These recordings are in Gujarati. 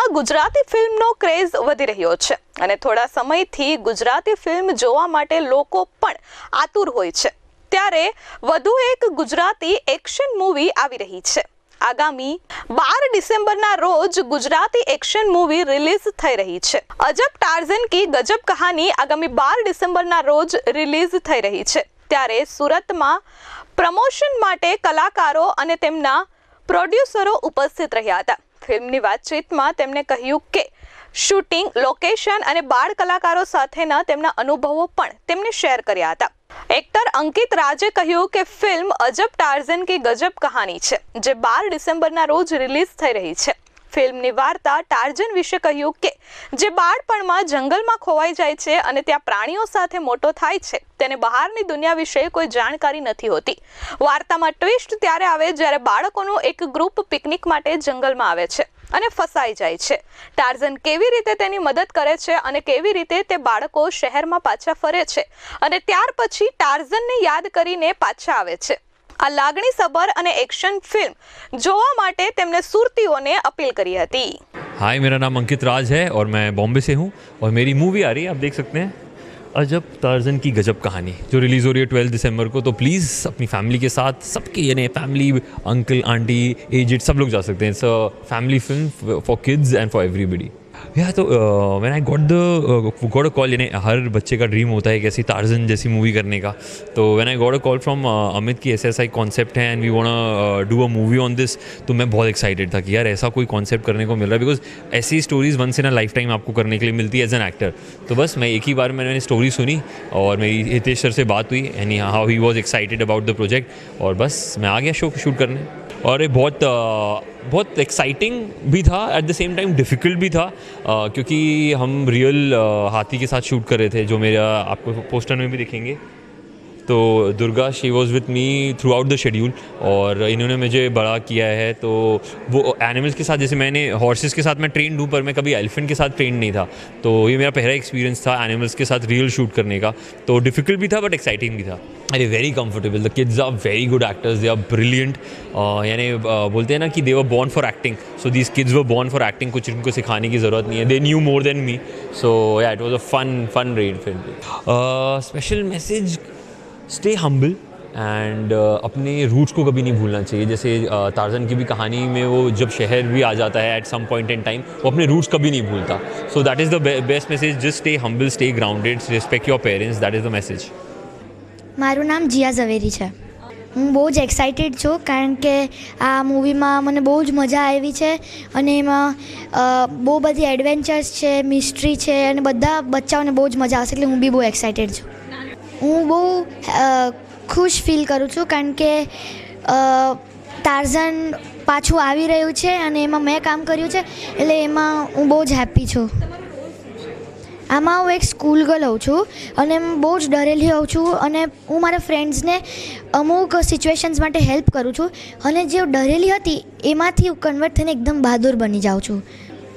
હાલમાં ગુજરાતી ફિલ્મનો ક્રેઝ વધી રહ્યો છે અને થોડા સમયથી ગુજરાતી ફિલ્મ જોવા માટે લોકો પણ આતુર હોય છે. ત્યારે વધુ એક ગુજરાતી એક્શન મૂવી આવી રહી છે. આગામી 12 ડિસેમ્બરના રોજ ગુજરાતી એક્શન મૂવી રિલીઝ થઈ રહી છે. અજબ ટાર્ઝન કી ગજબ કહાની આગામી 12 ડિસેમ્બરના રોજ રિલીઝ થઈ રહી છે. ત્યારે સુરતમાં પ્રમોશન માટે કલાકારો અને તેમના પ્રોડ્યુસરો ઉપસ્થિત રહ્યા હતા. ફિલ્મની વાતચીતમાં તેમણે કહ્યું કે શૂટિંગ, લોકેશન અને બાળ કલાકારો સાથેના તેમના અનુભવો પણ તેમને શેર કર્યા હતા. એક્ટર અંકિત રાજે કહ્યું કે ફિલ્મ અજબ ટાર્ઝન કી ગજબ કહાની છે, જે 12 ડિસેમ્બરના રોજ રિલીઝ થઈ રહી છે. ફિલ્મની વાર્તા ટાર્ઝન વિશે કહ્યું કે જે બાળપણમાં જંગલમાં ખોવાઈ જાય છે અને ત્યાં પ્રાણીઓ સાથે મોટો થાય છે, તેને બહારની દુનિયા વિશે કોઈ જાણકારી નથી હોતી. વાર્તામાં ટ્વિસ્ટ ત્યારે આવે જ્યારે બાળકોનું એક ગ્રુપ પિકનિક માટે જંગલમાં આવે છે અને ફસાઈ જાય છે. ટાર્ઝન કેવી રીતે તેની મદદ કરે છે અને કેવી રીતે તે બાળકો શહેરમાં પાછા ફરે છે અને ત્યાર પછી ટાર્ઝનને યાદ કરીને પાછા આવે છે. આ લાગણીસભર અને એક્શન फिल्म જોવા માટે તેમણે સુરતીઓને अपील करी હતી. हाय, मेरा नाम अंकित राज है और मैं बॉम्बे से हूँ और मेरी मूवी आ रही है, आप देख सकते हैं, अजब टार्ज़न की गजब कहानी, जो रिलीज़ हो रही है 12 दिसंबर को. तो प्लीज़ अपनी फैमिली के साथ, सबके यानी फैमिली, अंकल आंटी, एजेड, सब लोग जा सकते हैं. It's a family film for kids and for everybody. या तो when I got a call, यानी हर बच्चे का ड्रीम होता है कि ऐसी टार्ज़न जैसी मूवी करने का. तो when I got a call from Amit की ऐसा कॉन्सेप्ट है and we want do a movie on this, तो मैं बहुत एक्साइटेड था कि यार ऐसा कोई कॉन्सेप्ट करने को मिल रहा है, बिकॉज ऐसी stories once in a life time आपको करने के लिए मिलती है एज एन एक्टर. तो बस मैं एक ही बार मैंने स्टोरी सुनी और मेरी हितेश सर से बात हुई and how he was excited about the project और बस मैं आ गया शो शूट करने. और ये बहुत एक्साइटिंग भी था, at the same time difficult भी था, क्योंकि हम रियल हाथी के साथ शूट कर रहे थे, जो मेरा आपको पोस्टर में भी दिखेंगे. तो Durga, she was with me through out the schedule और इन्होंने मुझे बड़ा किया है. तो वो एनिमल्स के साथ, जैसे मैंने हॉर्सेस के साथ मैं ट्रेंड हूँ, पर मैं कभी एलिफेंट के साथ ट्रेंड नहीं था. तो ये मेरा पहला एक्सपीरियंस था एनिमल्स के साथ रियल शूट करने का. तो डिफ़िकल्ट भी था बट एक्साइटिंग भी था. अरे very comfortable. The kids are very good actors, they are brilliant. यानी बोलते हैं ना कि they were born for acting, so these kids were born for acting. कुछ इनको सिखाने की ज़रूरत नहीं है, they knew more than me. So yeah, it was a fun read film. Special message, stay humble and अपने रूट्स को कभी नहीं भूलना चाहिए. जैसे टार्ज़न की भी कहानी में वो जब शहर भी आ जाता है at some point in time, वो अपने रूट्स कभी नहीं भूलता. So that is the best message. Just stay humble, stay grounded, respect your parents. That is the message. મારું નામ જીયા ઝવેરી છે. હું બહુ જ એક્સાઇટેડ છું કારણ કે આ મૂવીમાં મને બહુ જ મજા આવી છે અને એમાં બહુ બધી એડવેન્ચર્સ છે, મિસ્ટ્રી છે અને બધા બચ્ચાઓને બહુ જ મજા આવશે, એટલે હું બી બહુ એક્સાઇટેડ છું. હું બહુ ખુશ ફીલ કરું છું કારણ કે ટાર્ઝન પાછું આવી રહ્યું છે અને એમાં મેં કામ કર્યું છે, એટલે એમાં હું બહુ જ હેપી છું. આમાં હું એક સ્કૂલ ગર્લ હોઉં છું અને બહુ જ ડરેલી હોઉં છું અને હું મારા ફ્રેન્ડ્સને અમુક સિચ્યુએશન્સ માટે હેલ્પ કરું છું અને જે ડરેલી હતી એમાંથી હું કન્વર્ટ થઈને એકદમ બહાદુર બની જાઉં છું.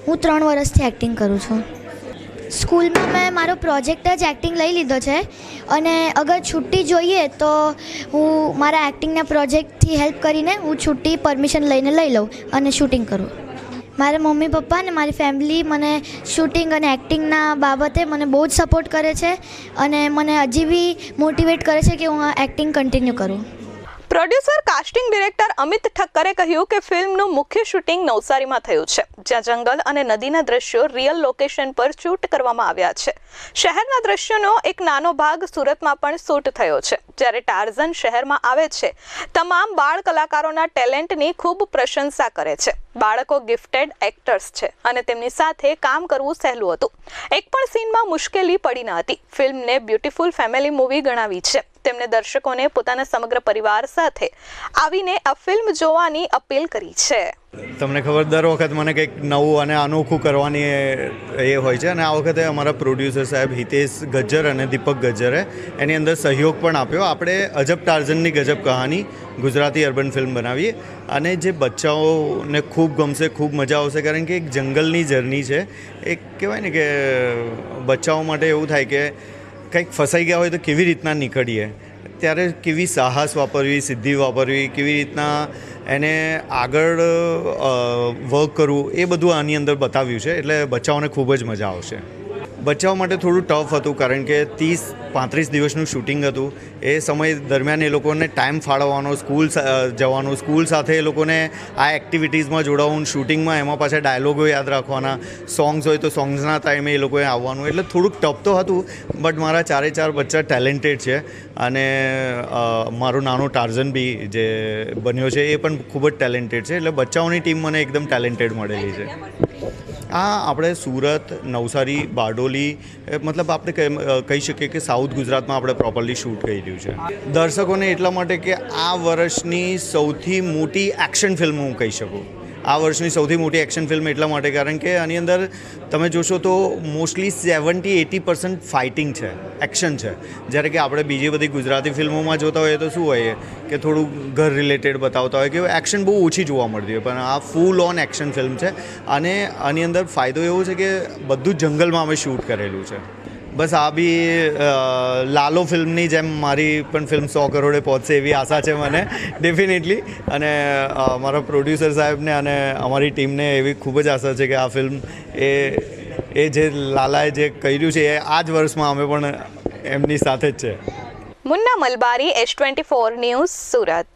હું 3 વર્ષથી એક્ટિંગ કરું છું. સ્કૂલમાં મેં મારો પ્રોજેક્ટ જ એક્ટિંગ લઈ લીધો છે અને અગર છુટ્ટી જોઈએ તો હું મારા એક્ટિંગના પ્રોજેક્ટથી હેલ્પ કરીને હું છુટ્ટી પરમિશન લઈને લઈ લઉં અને શૂટિંગ કરું. મારા મમ્મી પપ્પા અને મારી ફેમિલી મને શૂટિંગ અને એક્ટિંગના બાબતે મને બહુ જ સપોર્ટ કરે છે અને મને હજી બી મોટિવેટ કરે છે કે હું આ એક્ટિંગ કન્ટિન્યુ કરું. પ્રોડ્યુસર કાસ્ટિંગ ડિરેક્ટર અમિત ઠક્કરે કહ્યું કે ફિલ્મનું મુખ્ય શૂટિંગ નવસારીમાં થયું છે, જ્યાં જંગલ અને નદીના દ્રશ્યો રિયલ લોકેશન પર શૂટ કરવામાં આવ્યા છે. શહેરના દ્રશ્યોનો એક નાનો ભાગ સુરતમાં પણ શૂટ થયો છે. જ્યારે ટાર્ઝન શહેરમાં આવે છે, તમામ બાળ કલાકારોના ટેલેન્ટની ખૂબ પ્રશંસા કરે છે. બાળકો ગિફ્ટેડ એક્ટર્સ છે અને તેમની સાથે કામ કરવું સહેલું હતું. એક પણ સીનમાં મુશ્કેલી પડી ન હતી. ફિલ્મને બ્યુટીફુલ ફેમિલી મૂવી ગણાવી છે. તેમણે દર્શકોને પોતાના સમગ્ર પરિવાર સાથે આવીને આ ફિલ્મ જોવાની અપીલ કરી છે. તમને ખબર, દર વખત મને કંઈક નવું અને અનોખું કરવાની એ હોય છે અને આ વખતે અમારા પ્રોડ્યુસર સાહેબ હિતેશ ગજ્જર અને દીપક ગજ્જરે એની અંદર સહયોગ પણ આપ્યો. આપણે અજબ ટાર્ઝનની ગજબ કહાની ગુજરાતી અર્બન ફિલ્મ બનાવીએ અને જે બચ્ચાઓને ખૂબ ગમશે, ખૂબ મજા આવશે, કારણ કે એક જંગલની જર્ની છે. એક કહેવાય ને કે બચ્ચાઓ માટે એવું થાય કે કંઈક ફસાઈ ગયા હોય તો કેવી રીતના નીકળીએ, ત્યારે કેવી સાહસ વાપરવી, સિદ્ધિ વાપરવી, કેવી રીતના એને આગળ વર્ક કરવું એ બધું આની અંદર બતાવ્યું છે, એટલે બચ્ચાઓને ખૂબ જ મજા આવશે. બચ્ચાઓ માટે થોડું ટફ હતું કારણ કે 30-35 દિવસનું શૂટિંગ હતું. એ સમય દરમિયાન એ લોકોને ટાઈમ ફાળવવાનો, સ્કૂલ જવાનું, સ્કૂલ સાથે એ લોકોને આ એક્ટિવિટીઝમાં જોડાવવાનું, શૂટિંગમાં એમાં પાછા ડાયલોગો યાદ રાખવાના, સોંગ્સ હોય તો સોંગ્સના ટાઈમે એ લોકોએ આવવાનું, એટલે થોડુંક ટફ તો હતું. બટ મારા 4 બચ્ચા ટેલેન્ટેડ છે અને મારું નાનું ટાર્ઝન બી જે બન્યો છે એ પણ ખૂબ જ ટેલેન્ટેડ છે. એટલે બચ્ચાઓની ટીમ મને એકદમ ટેલેન્ટેડ મળેલી છે. આપણે સુરત, નવસારી, બારડોલી, મતલબ આપણે કહી શકીએ કે સાઉથ ગુજરાતમાં આપણે પ્રોપરલી શૂટ કરી રહ્યું છે. દર્શકોને એટલા માટે કે આ વર્ષની સૌથી મોટી એક્શન ફિલ્મ હું કહી શકું. આ વર્ષની સૌથી મોટી એક્શન ફિલ્મ એટલા માટે કારણ કે આની અંદર તમે જોશો તો મોસ્ટલી 70-80% ફાઇટિંગ છે, એક્શન છે. જ્યારે કે આપણે બીજી બધી ગુજરાતી ફિલ્મોમાં જોતા હોઈએ તો શું હોય કે થોડું ઘર રિલેટેડ બતાવતા હોય કે એક્શન બહુ ઓછી જોવા મળતી હોય, પણ આ ફૂલ ઓન એક્શન ફિલ્મ છે. અને આની અંદર ફાયદો એવો છે કે બધું જ જંગલમાં અમે શૂટ કરેલું છે. બસ આ બી લાલો ફિલ્મની જેમ મારી પણ ફિલ્મ 100 કરોડે પહોંચશે એવી આશા છે મને ડેફિનેટલી. અને મારા પ્રોડ્યુસર સાહેબને અને અમારી ટીમને એવી ખૂબ જ આશા છે કે આ ફિલ્મ એ જે લાલાએ જે કર્યું છે એ આ જ વર્ષમાં અમે પણ એમની સાથે જ છે. મુન્ના મલબારી, H24 ન્યૂઝ, સુરત.